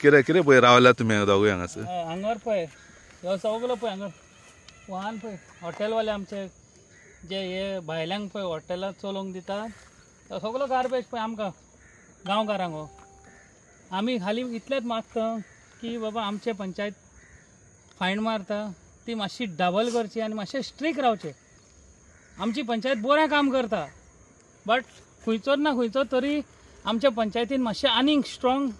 कितें कितें पळय रावल्यात तुमी दोगूय हांगासर? हांगर पळय ह्यो सगळो पळय हांगर वाहन पळय हॉटेलवाले आमचे जे हे भायल्यांक पळय हॉटेलां चलोवंक दिता तो सगळो गार्बेज पळय आमकां गांवकारांक हो. आमी खाली इतलेंच मागता की बाबा आमचे पंचायत फायन मारता ती मातशी डबल करची आनी मातशें स्ट्रिक्ट रावचें. आमची पंचायत बरें काम करता बट खंयचोच ना खंयचो तरी आमच्या पंचायतीन मातशें आनीक स्ट्रॉंग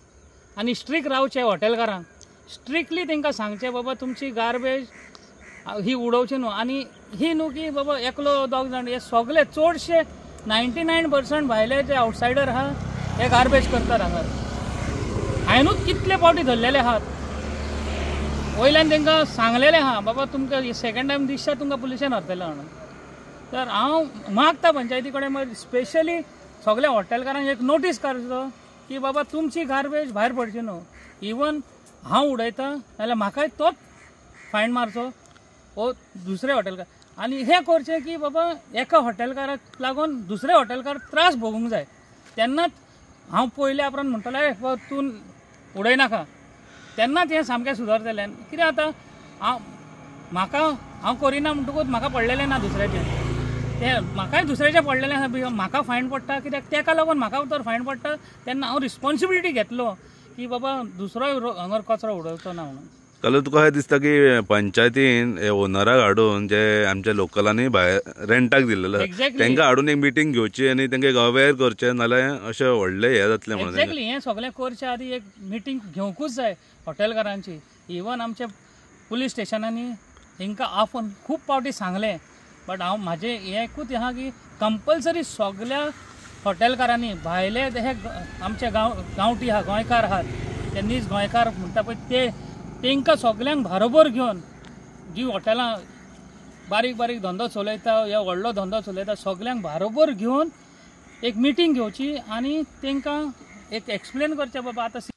आनी स्ट्रिक्ट रावचें. हॉटेलकारांक स्ट्रिक्टली तांकां सांगचें बाबा तुमची गार्बेज ही उडोवची न्हू. आनी ही न्हू की बाबा एकलो दोग जाण हे सगळे चडशे 99% भायले जे आवटसायडर आहा हे गार्बेज करतात हांगा. हांवेंनूच कितले फावटी धरलेले आहात. वयल्यान तांकां सांगलेलें आहा बाबा तुमकां सेकंड टायम दिसता तुमकां पुलिशेन व्हरतले म्हणून. तर हांव मागता पंचायती कडेन स्पेशली सगळ्या हॉटेलकारांक एक नोटीस काडचो की बाबा तुमची गार्बेज भायर पडची न्हू. इवन हांव उडयता जाल्यार म्हाकाय तोच फायन मारचो वो दुसरे हॉटेलकार. आनी हें करचें की बाबा एका हॉटेलकाराक लागून दुसरे हॉटेलकार त्रास भोगूंक जाय. तेन्नाच हांव पयले उपरांत म्हणटलें तूं उडयनाका तेन्नाच हें सामकें सुदारतलें. कित्याक आतां हांव करिना म्हणटकूच म्हाका पडलेलें ना दुसऱ्याचें. ते म्हाकाय दुसऱ्याचें पडलेलें आसा म्हाका फायन पडटा कित्याक तेका लागून म्हाका तर फायन पडटा तेन्ना हांव रिस्पॉन्सिबिलिटी घेतलो की बाबा दुसरोय हांगर कचरो उडोवचो ना म्हणून. जाल्यार तुका अशें दिसता की पंचायतीन ओनराक हाडून जे आमच्या लोकलांनी भायर रेंटाक दिल्लेलो तांकां हाडून एक मिटींग घेवची आनी तांकां अवेअर करचें नाल्यार अशें व्हडलें हें जातलें म्हणून. एक्झॅक्टली हें सगळें करचे आदी एक मिटींग घेवंकूच जाय हॉटेलकारांची. इवन आमच्या पुलीस स्टेशनांनी तांकां आफोन खूब फावटी सांगलें बट हांव म्हाजें हें एकूच आहा की कंपल्सरी सगळ्या हॉटेलकारांनी भायले हे आमचे गांवठी आहा गोंयकार आहात ते नीज गोंयकार म्हणटा पळय ते तांकां सगळ्यांक बरोबर घेवन जी हॉटेलां बारीक बारीक धंदो चलयता या व्हडलो धंदो चलयता सगळ्यांक बरोबर घेवन एक मिटींग घेवची आनी तांकां एक एक्सप्लेन करचें बाबा आतां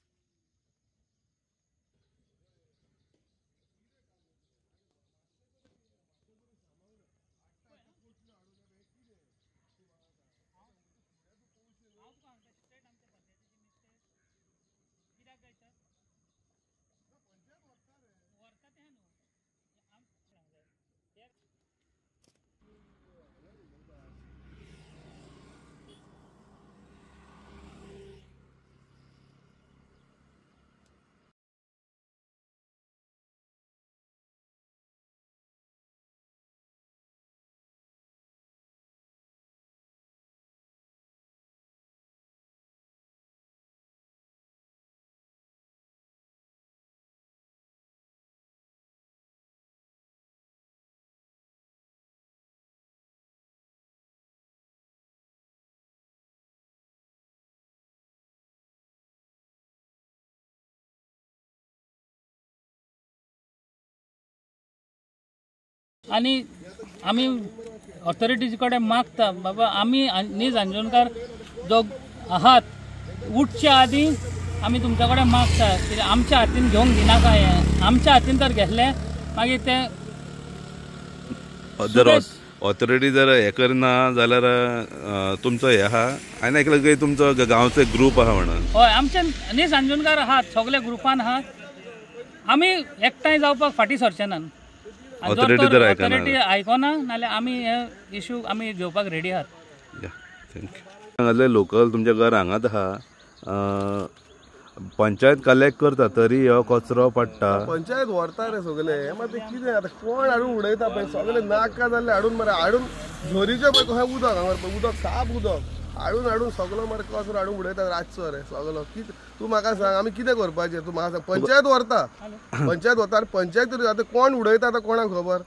आनी आमी ऑथॉरिटीज कडेन मागता बाबा आमी नीज अंजुणकार जो आहात उठच्या आदी आमी तुमच्या कडेन मागता की आमच्या हातीन घेवंक दिनाका. हें आमच्या हातीन तर घेतलें मागीर तें ऑथॉरिटी जर हें करना जाल्यार तुमचो हें आहा. हांवें आयकलां की तुमचो गांवचो एक ग्रूप आहा म्हणून. हय आमचे नीज अंजुणकार आहात सगळे ग्रुपान आहात. आमी एकठांय जावपाक फाटीं सरचे ना. ऑथॉरिटी आयकना नाल्यार आमी हे इश्यू आमी घेवपाक रेडी आहात. थँक्यू. लोकल तुमचें घर हांगाच आहा पंचायत कलेक्ट करता तरी हो कचरो पडटा पंचायत व्हरता रे सगळे. मागीर ते कितें आतां कोण हाडून उडयता पळय सगळे नाका जाल्ले हाडून मरे हाडून झोरीचे पळय कशें उदक हांगा पळय उदक साप उदक हाडून सगळो मरे कचरो हाडून उडयता रातचो रे सगळो. कितें तूं म्हाका सांग आमी कितें करपाचें तूं म्हाका सांग. पंचायत व्हरता आनी पंचायत तरी आतां कोण उडयता आतां कोणाक खबर.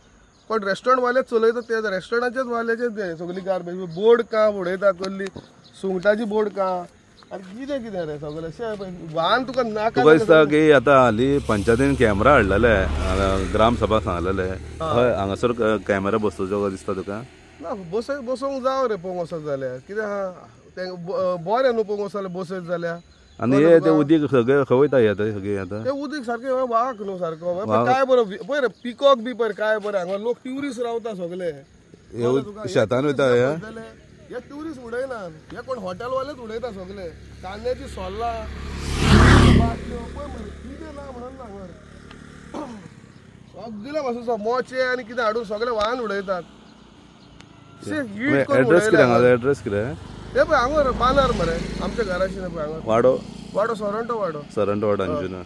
कोण रेस्टॉरंट वालेच चलयता ते रेस्टॉरंटाचेच वाल्याचेच सगळी गार्बेज बोर्ड काम उडयता कसली सुंगटाची बोर्ड काम आनी कितें रे सगळें वाहन तुका नाका. तुका दिसता की आतां हालीं पंचायतीन कॅमेरा हाडलेले ग्रामसभा सांगलेले हय हांगासर कॅमेरा बसोवचो दिसता तुका. ना बसोवंक जावं रे पळोवंक वचत जाल्यार कितें आहा तें बरें न्हू पळोवंक वचत बसयत जाल्यार. आनी हे ते उदीक सगळें खवयता येता सगळीं आतां ते उदीक सारकें वाहक न्हू सारको काय बरो पळय रे पिकॉक बी पळय काय बरें हांगा लोक ट्युरिस्ट रावता सगळे शेतान वयता. हे ट्युरिस्ट उडयना हे कोण हॉटेलवालेच उडयता सगळे. कांद्याची सोल्ला बाटल्यो पळय मरे कितें ना म्हणून हांगर सगळे पासून मोचे आनी कितें हाडून सगळे वाहन उडयतात एड्रेस कितें हांगा एड्रेस कितें हे पळय हांगर बांदार मरे आमच्या घराची पळय हांगर वाडो वाडो सोरंटो वाडो सरंट वाडो अंजुना